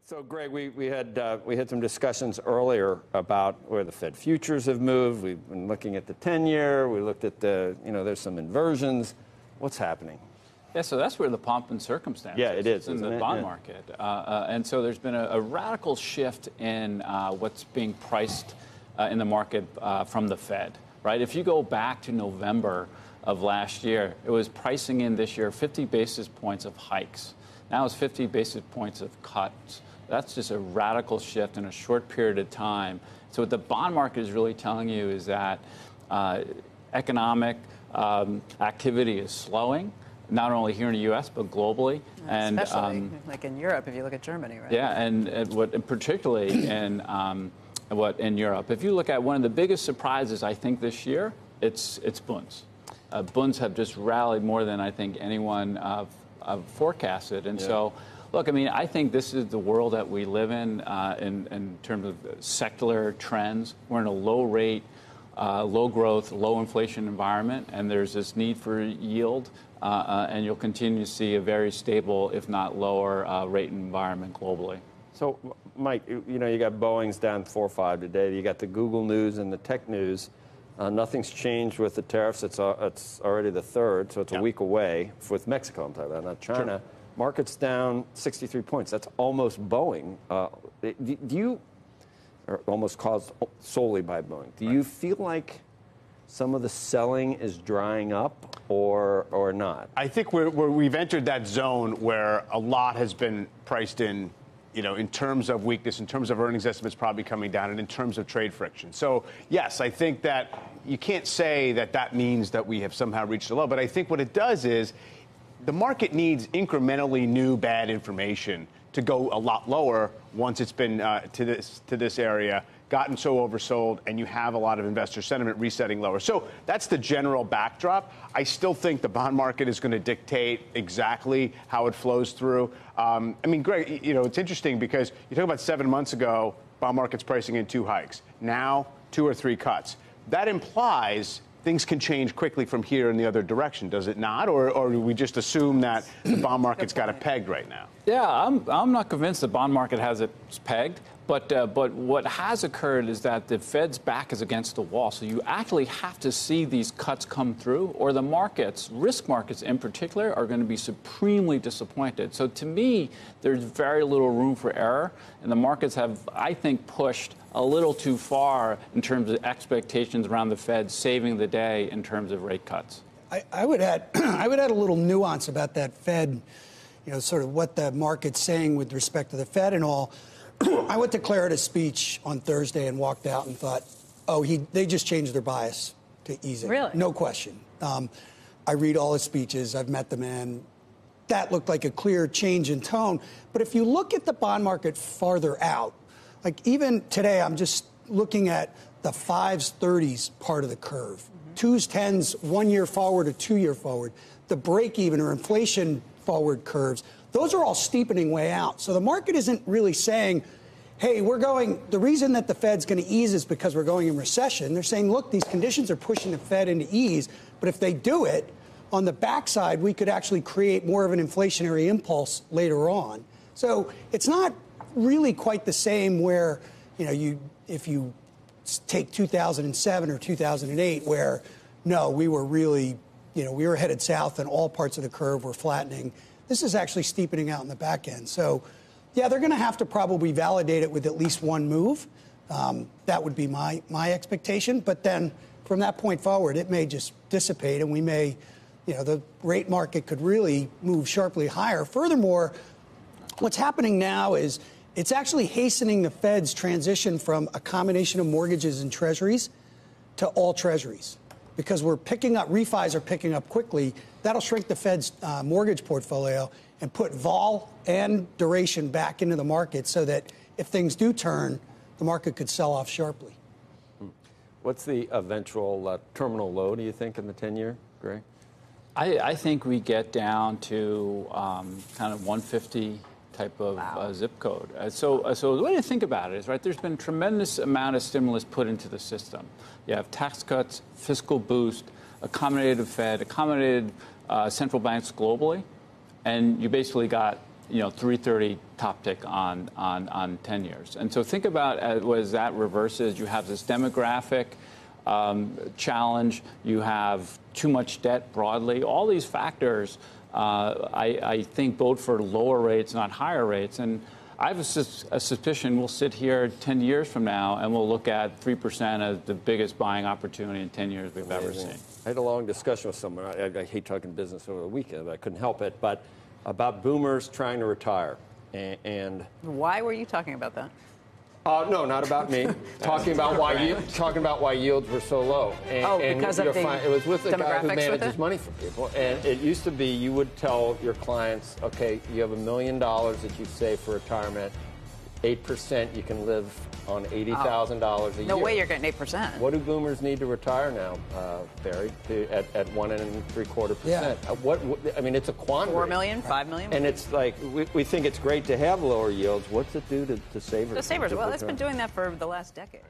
So, Greg, we had some discussions earlier about where the Fed futures have moved. We've been looking at the 10-year. We looked at there's some inversions. What's happening? Yeah, so that's where the pomp and circumstance is in the bond market. And so there's been a radical shift in what's being priced in the market from the Fed, right? If you go back to November of last year, it was pricing in this year 50 basis points of hikes. Now it's 50 basis points of cuts. That's just a radical shift in a short period of time. So what the bond market is really telling you is that economic activity is slowing, not only here in the U.S., but globally. And especially like in Europe, if you look at Germany, right? Yeah, and particularly in Europe. If you look at one of the biggest surprises, I think, this year, it's bunds. Bunds have just rallied more than I think anyone forecasted. And so, look, I mean, I think this is the world that we live in terms of secular trends. We're in a low rate, low growth, low inflation environment, and there's this need for yield, and you'll continue to see a very stable, if not lower, rate environment globally. So, Mike, you got Boeing's down 4 or 5 today. You got the Google news and the tech news. Nothing's changed with the tariffs. It's already the 3rd, so it's a week away. With Mexico, I'm talking about, not China. Sure. Market's down 63 points. That's almost Boeing. Do you, or almost caused solely by Boeing, do you feel like some of the selling is drying up or not? I think we've entered that zone where a lot has been priced in, in terms of weakness, in terms of earnings estimates probably coming down, and in terms of trade friction. So, yes, I think that you can't say that means that we have somehow reached a low, but I think what it does is the market needs incrementally new bad information to go a lot lower once it's been to this area, gotten so oversold, and you have a lot of investor sentiment resetting lower. So that's the general backdrop. I still think the bond market is going to dictate exactly how it flows through. I mean, Greg, it's interesting because you talk about 7 months ago, bond market's pricing in 2 hikes. Now, 2 or 3 cuts. That implies things can change quickly from here in the other direction, does it not? Or do we just assume that the bond market's got it pegged right now? Yeah, I'm not convinced the bond market has it pegged. But what has occurred is that the Fed's back is against the wall. So you actually have to see these cuts come through, or the markets, risk markets in particular, are going to be supremely disappointed. So to me, there's very little room for error. And the markets have, I think, pushed a little too far in terms of expectations around the Fed saving the day in terms of rate cuts. I would add a little nuance about that Fed, sort of what the market's saying with respect to the Fed and all. I went to Clarida's speech on Thursday and walked out and thought, they just changed their bias to easing. Really? No question. I read all his speeches. I've met the man. That looked like a clear change in tone. But if you look at the bond market farther out, like even today, I'm just looking at the 5s, 30s part of the curve. 2s, 10s, 1 year forward or 2 year forward. The break even or inflation forward curves. Those are all steepening way out. So the market isn't really saying, hey, the reason that the Fed's going to ease is because we're going in recession. They're saying, look, these conditions are pushing the Fed into ease. But if they do it, on the backside, we could actually create more of an inflationary impulse later on. So it's not really quite the same where, if you take 2007 or 2008, where, no, we were really, we were headed south and all parts of the curve were flattening. This is actually steepening out in the back end. So, yeah, they're going to have to probably validate it with at least one move. That would be my expectation. But then from that point forward, it may just dissipate and we may, the rate market could really move sharply higher. Furthermore, what's happening now is it's actually hastening the Fed's transition from a combination of mortgages and treasuries to all treasuries. Because refis are picking up quickly. That'll shrink the Fed's mortgage portfolio and put vol and duration back into the market so that if things do turn, the market could sell off sharply. What's the eventual terminal low, do you think, in the 10-year, Greg? I think we get down to kind of 150 type of zip code. So the way to think about it is, right, there's been a tremendous amount of stimulus put into the system. You have tax cuts, fiscal boost, accommodative Fed, accommodated central banks globally, and you basically got 330 top tick on 10 years. And so think about as that reverses, you have this demographic challenge, you have too much debt broadly. All these factors, I think, bode for lower rates, not higher rates. And I have a suspicion we'll sit here 10 years from now and we'll look at 3% as the biggest buying opportunity in 10 years we've ever seen. I had a long discussion with someone. I hate talking business over the weekend, but I couldn't help it. But about boomers trying to retire. And why were you talking about that? No, not about me. talking about why yields were so low. And because of the it was with the guy who demographics manages money for people. And it used to be you would tell your clients, okay, you have $1 million that you save for retirement. 8%, you can live on $80,000 a year. No way you're getting 8%. What do boomers need to retire now, Barry? At 1.75%? Yeah. I mean, it's a quandary. 4 million, 5 million. And it's like we think it's great to have lower yields. What's it do to savers? The savers. Well, it's been doing that for the last decade.